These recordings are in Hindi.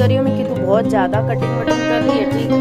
कर रही हूँ मैं कि तू बहुत ज़्यादा कटिंग वटिंग कर रही है, ठीक है।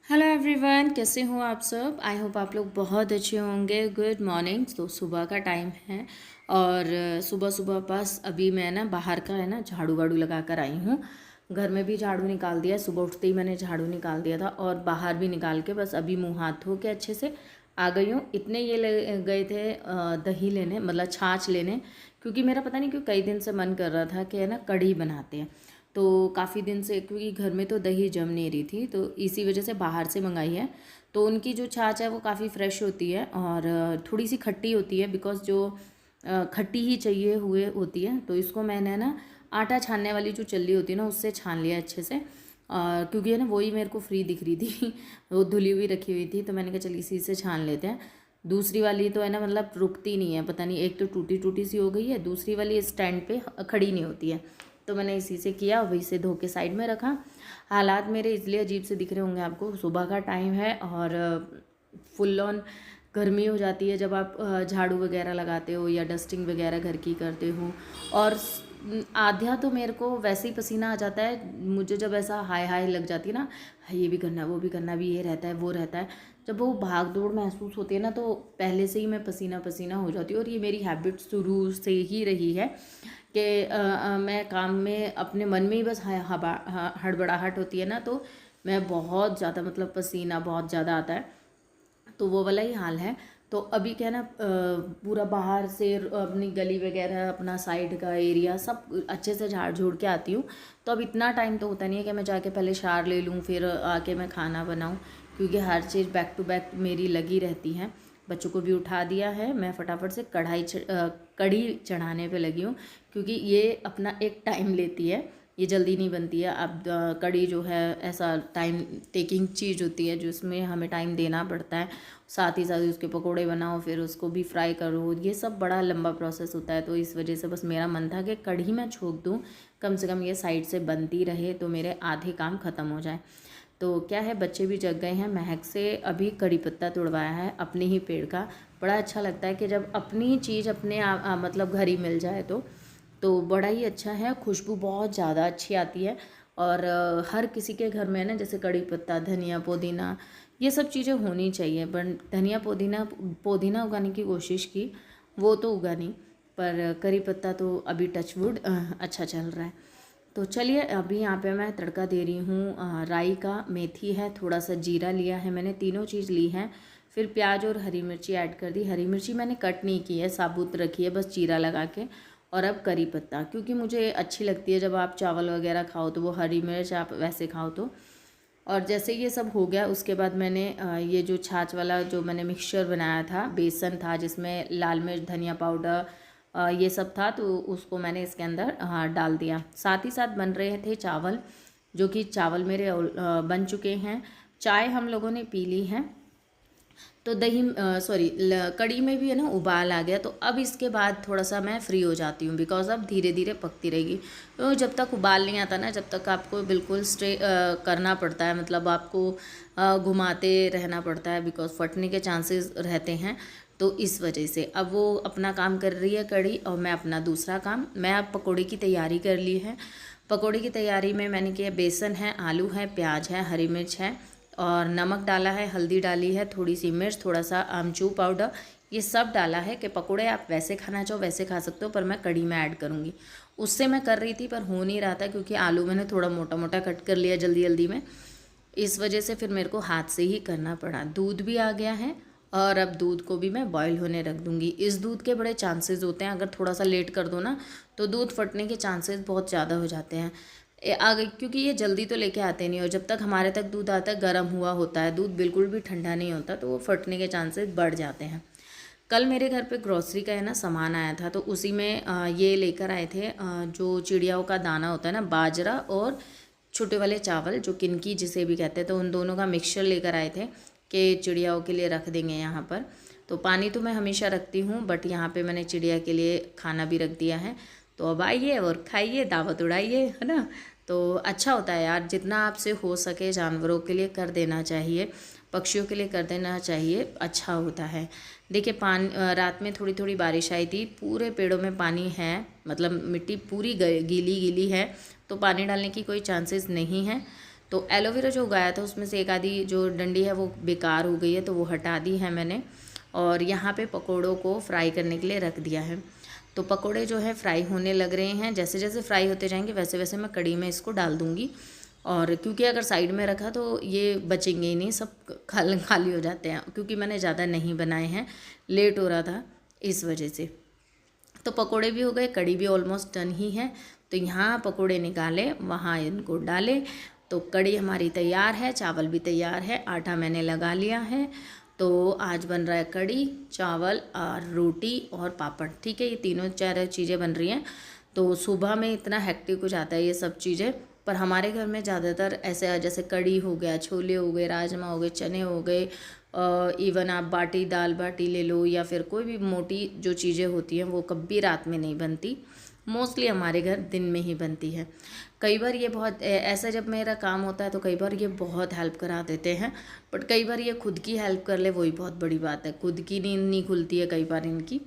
हेलो एवरीवन, कैसे हो आप सब। आई होप आप लोग बहुत अच्छे होंगे। Good morning. तो सुबह का टाइम है और सुबह सुबह बस अभी मैं ना बाहर का है ना झाड़ू वाड़ू लगा कर आई हूँ। घर में भी झाड़ू निकाल दिया, सुबह उठते ही मैंने झाड़ू निकाल दिया था और बाहर भी निकाल के बस अभी मुँह हाथ धो के अच्छे से आ गई हूँ। इतने ये गए थे दही लेने, मतलब छाछ लेने, क्योंकि मेरा पता नहीं क्यों कई दिन से मन कर रहा था कि है ना कढ़ी बनाते हैं। तो काफ़ी दिन से, क्योंकि घर में तो दही जम नहीं रही थी, तो इसी वजह से बाहर से मंगाई है। तो उनकी जो छाछ है वो काफ़ी फ्रेश होती है और थोड़ी सी खट्टी होती है, बिकॉज़ जो खट्टी ही चाहिए हुए होती है। तो इसको मैंने ना आटा छानने वाली जो चल्ली होती है ना उससे छान लिया अच्छे से, क्योंकि है ना वही मेरे को फ्री दिख रही थी वो धुली हुई रखी हुई थी, तो मैंने कहा चल इसी से छान लेते हैं। दूसरी वाली तो है ना मतलब रुकती नहीं है, पता नहीं, एक तो टूटी टूटी सी हो गई है, दूसरी वाली स्टैंड पे खड़ी नहीं होती है। तो मैंने इसी से किया, वही से धो के साइड में रखा। हालात मेरे इसलिए अजीब से दिख रहे होंगे आपको, सुबह का टाइम है और फुल ऑन गर्मी हो जाती है जब आप झाड़ू वगैरह लगाते हो या डस्टिंग वगैरह घर की करते हो। और आधा तो मेरे को वैसे ही पसीना आ जाता है मुझे, जब ऐसा हाय हाय लग जाती है ना, ये भी करना वो भी करना, भी ये रहता है वो रहता है। जब वो भाग दौड़ महसूस होती है ना तो पहले से ही मैं पसीना पसीना हो जाती हूँ। और ये मेरी हैबिट शुरू से ही रही है कि मैं काम में अपने मन में ही बस हड़बड़ाहट होती है ना, तो मैं बहुत ज़्यादा, मतलब पसीना बहुत ज़्यादा आता है, तो वो वाला ही हाल है। तो अभी क्या है ना पूरा बाहर से अपनी गली वगैरह, अपना साइड का एरिया सब अच्छे से झाड़ झूड़ के आती हूँ। तो अब इतना टाइम तो होता नहीं है कि मैं जाके पहले शावर ले लूँ फिर आके मैं खाना बनाऊँ, क्योंकि हर चीज़ बैक टू बैक मेरी लगी रहती है। बच्चों को भी उठा दिया है, मैं फटाफट से कढ़ी चढ़ाने पे लगी हूँ, क्योंकि ये अपना एक टाइम लेती है, ये जल्दी नहीं बनती है। अब कढ़ी जो है ऐसा टाइम टेकिंग चीज़ होती है जिसमें हमें टाइम देना पड़ता है। साथ ही साथ उसके पकोड़े बनाओ, फिर उसको भी फ्राई करो, ये सब बड़ा लंबा प्रोसेस होता है। तो इस वजह से बस मेरा मन था कि कढ़ी मैं छोक दूँ, कम से कम ये साइड से बनती रहे तो मेरे आधे काम ख़त्म हो जाए। तो क्या है, बच्चे भी जग गए हैं। महक से अभी कड़ी पत्ता तोड़वाया है अपने ही पेड़ का। बड़ा अच्छा लगता है कि जब अपनी चीज़ अपने मतलब घर ही मिल जाए तो बड़ा ही अच्छा है। खुशबू बहुत ज़्यादा अच्छी आती है और हर किसी के घर में ना जैसे कड़ी पत्ता, धनिया, पुदीना, ये सब चीज़ें होनी चाहिए। पर धनिया पुदीना पुदीना उगाने की कोशिश की, वो तो उगा नहीं, पर करी पत्ता तो अभी टचवुड अच्छा चल रहा है। तो चलिए अभी यहाँ पे मैं तड़का दे रही हूँ। राई का, मेथी है, थोड़ा सा जीरा लिया है मैंने, तीनों चीज़ ली है। फिर प्याज और हरी मिर्ची ऐड कर दी। हरी मिर्ची मैंने कट नहीं की है, साबुत रखी है, बस जीरा लगा के। और अब करी पत्ता, क्योंकि मुझे अच्छी लगती है जब आप चावल वगैरह खाओ तो वो हरी मिर्च आप वैसे खाओ तो। और जैसे ये सब हो गया उसके बाद मैंने ये जो छाछ वाला जो मैंने मिक्सचर बनाया था, बेसन था जिसमें लाल मिर्च, धनिया पाउडर, ये सब था, तो उसको मैंने इसके अंदर डाल दिया। साथ ही साथ बन रहे थे चावल, जो कि चावल मेरे बन चुके हैं। चाय हम लोगों ने पी ली है। तो दही सॉरी कड़ी में भी है ना उबाल आ गया। तो अब इसके बाद थोड़ा सा मैं फ्री हो जाती हूँ, बिकॉज अब धीरे धीरे पकती रहेगी। तो जब तक उबाल नहीं आता ना, जब तक आपको बिल्कुल करना पड़ता है, मतलब आपको घुमाते रहना पड़ता है, बिकॉज फटने के चांसेस रहते हैं। तो इस वजह से अब वो अपना काम कर रही है कड़ी, और मैं अपना दूसरा काम। मैं अब पकौड़े की तैयारी कर ली है। पकौड़े की तैयारी में मैंने किया, बेसन है, आलू है, प्याज है, हरी मिर्च है और नमक डाला है, हल्दी डाली है, थोड़ी सी मिर्च, थोड़ा सा आमचूर पाउडर, ये सब डाला है। कि पकौड़े आप वैसे खाना चाहो वैसे खा सकते हो, पर मैं कड़ी में ऐड करूँगी। उससे मैं कर रही थी पर हो नहीं रहा था, क्योंकि आलू मैंने थोड़ा मोटा मोटा कट कर लिया जल्दी जल्दी में, इस वजह से फिर मेरे को हाथ से ही करना पड़ा। दूध भी आ गया है और अब दूध को भी मैं बॉईल होने रख दूँगी। इस दूध के बड़े चांसेस होते हैं, अगर थोड़ा सा लेट कर दो ना तो दूध फटने के चांसेस बहुत ज़्यादा हो जाते हैं आगे, क्योंकि ये जल्दी तो लेके आते नहीं, और जब तक हमारे तक दूध आता है गर्म हुआ होता है, दूध बिल्कुल भी ठंडा नहीं होता, तो वो फटने के चांसेस बढ़ जाते हैं। कल मेरे घर पे ग्रॉसरी का है ना सामान आया था, तो उसी में ये लेकर आए थे जो चिड़ियाओं का दाना होता है ना, बाजरा और छोटे वाले चावल जो किनकी जिसे भी कहते हैं, तो उन दोनों का मिक्सचर लेकर आए थे कि चिड़ियाओं के लिए रख देंगे यहाँ पर। तो पानी तो मैं हमेशा रखती हूँ, बट यहाँ पे मैंने चिड़िया के लिए खाना भी रख दिया है। तो अब आइए और खाइए, दावत उड़ाइए, है ना। तो अच्छा होता है यार, जितना आपसे हो सके जानवरों के लिए कर देना चाहिए, पक्षियों के लिए कर देना चाहिए, अच्छा होता है। देखिए रात में थोड़ी थोड़ी बारिश आई थी, पूरे पेड़ों में पानी है, मतलब मिट्टी पूरी गीली गीली है, तो पानी डालने की कोई चांसेस नहीं है। तो एलोवेरा जो उगाया था उसमें से एक आधी जो डंडी है वो बेकार हो गई है, तो वो हटा दी है मैंने। और यहाँ पे पकोड़ों को फ्राई करने के लिए रख दिया है। तो पकोड़े जो है फ्राई होने लग रहे हैं, जैसे जैसे फ्राई होते जाएंगे वैसे वैसे मैं कढ़ी में इसको डाल दूँगी। और क्योंकि अगर साइड में रखा तो ये बचेंगे ही नहीं, सब खाली हो जाते हैं, क्योंकि मैंने ज़्यादा नहीं बनाए हैं, लेट हो रहा था इस वजह से। तो पकोड़े भी हो गए, कढ़ी भी ऑलमोस्ट डन ही है। तो यहाँ पकोड़े निकाले, वहाँ इनको डाले, तो कढ़ी हमारी तैयार है, चावल भी तैयार है, आटा मैंने लगा लिया है। तो आज बन रहा है कढ़ी, चावल और रोटी और पापड़, ठीक है, ये तीनों चार चीज़ें बन रही हैं। तो सुबह में इतना हेक्टिक हो जाता है ये सब चीज़ें, पर हमारे घर में ज़्यादातर ऐसे जैसे कढ़ी हो गया, छोले हो गए, राजमा हो गए, चने हो गए, इवन आप बाटी दाल बाटी ले लो, या फिर कोई भी मोटी जो चीज़ें होती हैं वो कभी रात में नहीं बनती, मोस्टली हमारे घर दिन में ही बनती है। कई बार ये बहुत ऐसा जब मेरा काम होता है तो कई बार ये बहुत हेल्प करा देते हैं, बट कई बार ये खुद की हेल्प कर ले वही बहुत बड़ी बात है, खुद की नींद नहीं खुलती है कई बार इनकी।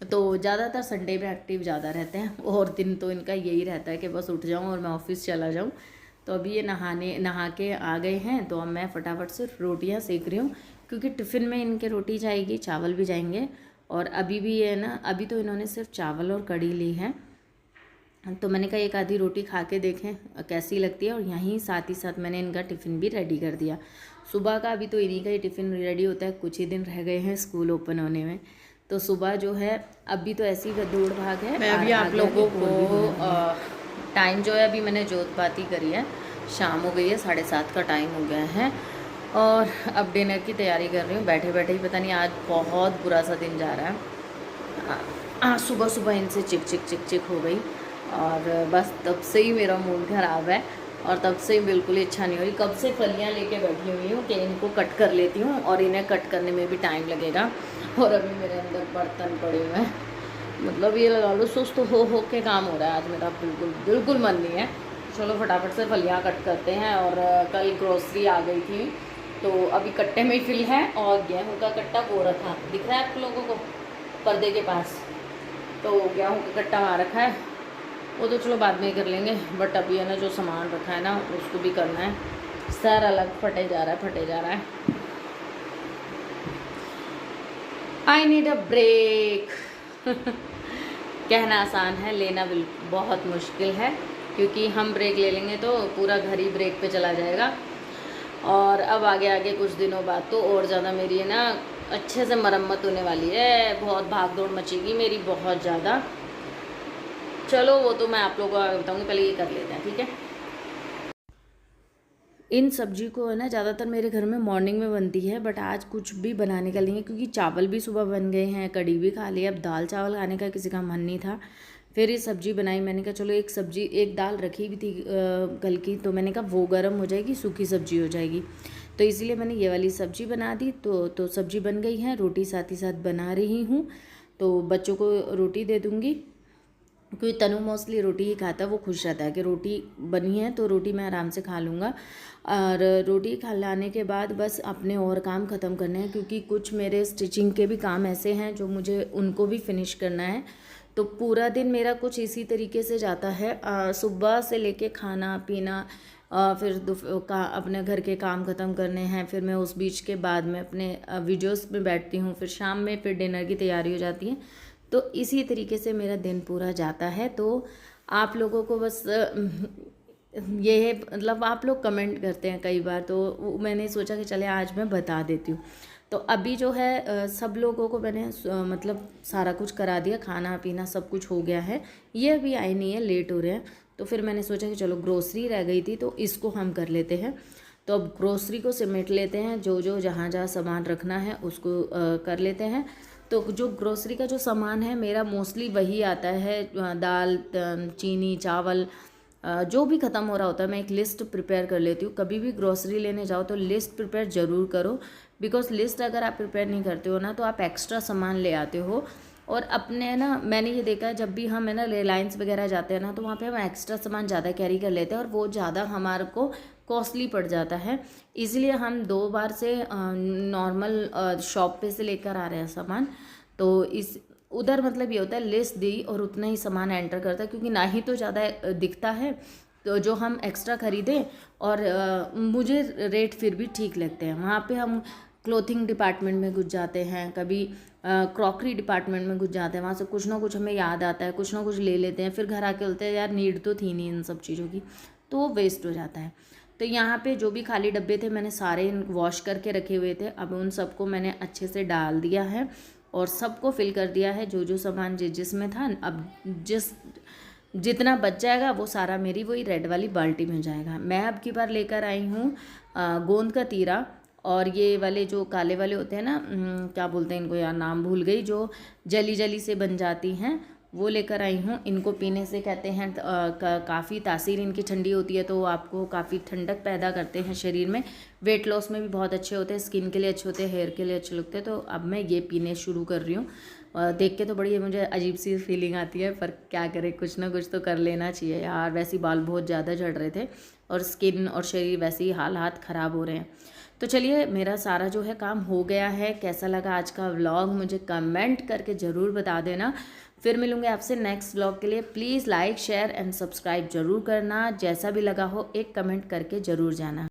तो ज़्यादातर संडे में एक्टिव ज़्यादा रहते हैं, और दिन तो इनका यही रहता है कि बस उठ जाऊँ और मैं ऑफिस चला जाऊँ। तो अभी ये नहा के आ गए हैं, तो अब मैं फटाफट से रोटियाँ सेक रही हूँ, क्योंकि टिफ़िन में इनके रोटी जाएगी, चावल भी जाएंगे। और अभी भी है ना, अभी तो इन्होंने सिर्फ चावल और कढ़ी ली है, तो मैंने कहा एक आधी रोटी खा के देखें कैसी लगती है। और यहीं साथ ही साथ मैंने इनका टिफ़िन भी रेडी कर दिया सुबह का। अभी तो इन्हीं का ही टिफ़िन रेडी होता है, कुछ ही दिन रह गए हैं स्कूल ओपन होने में। तो सुबह जो है अभी तो ऐसी दौड़ भाग है। मैं अभी आप लोगों को टाइम जो है, अभी मैंने जोत बाती करी है, शाम हो गई है, 7:30 का टाइम हो गया है, और अब डिनर की तैयारी कर रही हूँ बैठे बैठे ही। पता नहीं आज बहुत बुरा सा दिन जा रहा है, सुबह सुबह इनसे चिक चिक चिक चिक हो गई, और बस तब से ही मेरा मूड खराब है, और तब से ही बिल्कुल इच्छा नहीं हो रही। कब से फलियाँ लेके बैठी हुई हूँ कि इनको कट कर लेती हूँ, और इन्हें कट करने में भी टाइम लगेगा, और अभी मेरे अंदर बर्तन पड़े हुए हैं, मतलब ये लगा लो सुस्त हो के काम हो रहा है आज मेरा, बिल्कुल बिल्कुल मन नहीं है। चलो फटाफट से फलियाँ कट करते हैं। और कल ग्रोसरी आ गई थी, तो अभी कट्टे में ही फिल है, और गेहूँ का कट्टा वो रखा दिख रहा है आप लोगों को पर्दे के पास, तो गेहूँ का कट्टा वहाँ रखा है, वो तो चलो बाद में ही कर लेंगे, बट अभी है ना जो सामान रखा है ना उसको भी करना है। सर अलग फटे जा रहा है, फटे जा रहा है। I need a break. कहना आसान है, लेना बहुत मुश्किल है, क्योंकि हम ब्रेक ले लेंगे तो पूरा घर ही ब्रेक पे चला जाएगा। और अब आगे आगे कुछ दिनों बाद तो और ज़्यादा मेरी है ना अच्छे से मरम्मत होने वाली है, बहुत भाग दौड़ मचेगी मेरी, बहुत ज़्यादा। चलो वो तो मैं आप लोगों को बताऊँगी, पहले ये कर लेते हैं, ठीक है। इन सब्जी को है ना ज़्यादातर मेरे घर में मॉर्निंग में बनती है, बट आज कुछ भी बनाने का नहीं है, क्योंकि चावल भी सुबह बन गए हैं, कढ़ी भी खा ली, अब दाल चावल खाने का किसी का मन नहीं था। फिर ये सब्जी बनाई, मैंने कहा चलो एक दाल रखी भी थी कल की, तो मैंने कहा वो गर्म हो जाएगी, सूखी सब्जी हो जाएगी, तो इसीलिए मैंने ये वाली सब्जी बना दी। तो सब्जी बन गई है, रोटी साथ ही साथ बना रही हूँ, तो बच्चों को रोटी दे दूँगी, क्योंकि तनु मोस्टली रोटी ही खाता है, वो खुश रहता है कि रोटी बनी है तो रोटी मैं आराम से खा लूँगा। और रोटी खा लाने के बाद बस अपने और काम ख़त्म करने हैं, क्योंकि कुछ मेरे स्टिचिंग के भी काम ऐसे हैं जो मुझे उनको भी फिनिश करना है। तो पूरा दिन मेरा कुछ इसी तरीके से जाता है, सुबह से लेके खाना पीना, फिर अपने घर के काम ख़त्म करने हैं, फिर मैं उस बीच के बाद में अपने वीडियोस में बैठती हूँ, फिर शाम में फिर डिनर की तैयारी हो जाती है। तो इसी तरीके से मेरा दिन पूरा जाता है। तो आप लोगों को बस ये है, मतलब आप लोग कमेंट करते हैं कई बार, तो मैंने सोचा कि चले आज मैं बता देती हूँ। तो अभी जो है सब लोगों को मैंने मतलब सारा कुछ करा दिया, खाना पीना सब कुछ हो गया है, ये अभी आई नहीं है, लेट हो रहे हैं। तो फिर मैंने सोचा कि चलो ग्रोसरी रह गई थी तो इसको हम कर लेते हैं। तो अब ग्रोसरी को समेट लेते हैं, जो जहाँ जहाँ सामान रखना है उसको कर लेते हैं। तो जो ग्रोसरी का जो सामान है मेरा मोस्टली वही आता है, दाल चीनी चावल जो भी ख़त्म हो रहा होता है, मैं एक लिस्ट प्रिपेयर कर लेती हूँ। कभी भी ग्रोसरी लेने जाओ तो लिस्ट प्रिपेयर ज़रूर करो, बिकॉज लिस्ट अगर आप प्रिपेयर नहीं करते हो ना तो आप एक्स्ट्रा सामान ले आते हो, और अपने ना मैंने ये देखा है, जब भी हम है ना रिलायंस वगैरह जाते हैं ना, तो वहाँ पे हम एक्स्ट्रा सामान ज़्यादा कैरी कर लेते हैं और वो ज़्यादा हमारे को कॉस्टली पड़ जाता है। इसलिए हम 2 बार से नॉर्मल शॉप पे से लेकर आ रहे हैं सामान। तो इस उधर मतलब ये होता है लिस्ट दी और उतना ही सामान एंटर करता है, क्योंकि ना ही तो ज़्यादा दिखता है तो जो हम एक्स्ट्रा ख़रीदें, और मुझे रेट फिर भी ठीक लगते हैं। वहाँ पे हम क्लोथिंग डिपार्टमेंट में घुस जाते हैं, कभी क्रॉकरी डिपार्टमेंट में घुस जाते हैं, वहाँ से कुछ ना कुछ हमें याद आता है, कुछ ना कुछ ले लेते हैं, फिर घर आके बोलते हैं यार नीड तो थी नहीं इन सब चीज़ों की, तो वो वेस्ट हो जाता है। तो यहाँ पे जो भी खाली डब्बे थे मैंने सारे वॉश करके रखे हुए थे, अब उन सबको मैंने अच्छे से डाल दिया है और सबको फिल कर दिया है, जो जो सामान जिसमें था। अब जितना बच जाएगा वो सारा मेरी वही रेड वाली बाल्टी में जाएगा। मैं अब की बार लेकर आई हूँ गोंद का तीरा, और ये वाले जो काले वाले होते हैं ना, क्या बोलते हैं इनको यार, नाम भूल गई, जो जली जली से बन जाती हैं, वो लेकर आई हूँ। इनको पीने से कहते हैं काफ़ी तासीर इनकी ठंडी होती है, तो आपको काफ़ी ठंडक पैदा करते हैं शरीर में। वेट लॉस में भी बहुत अच्छे होते हैं, स्किन के लिए अच्छे होते हैं, हेयर के लिए अच्छे लगते हैं। तो अब मैं ये पीने शुरू कर रही हूँ। देख के तो बड़ी मुझे अजीब सी फीलिंग आती है, पर क्या करें, कुछ ना कुछ तो कर लेना चाहिए यार। वैसे ही बाल बहुत ज़्यादा झड़ रहे थे और स्किन और शरीर वैसे ही हाथ ख़राब हो रहे हैं। तो चलिए, मेरा सारा जो है काम हो गया है। कैसा लगा आज का व्लॉग मुझे कमेंट करके ज़रूर बता देना। फिर मिलूंगे आपसे नेक्स्ट व्लॉग के लिए। Please like share and subscribe ज़रूर करना। जैसा भी लगा हो एक कमेंट करके ज़रूर जाना।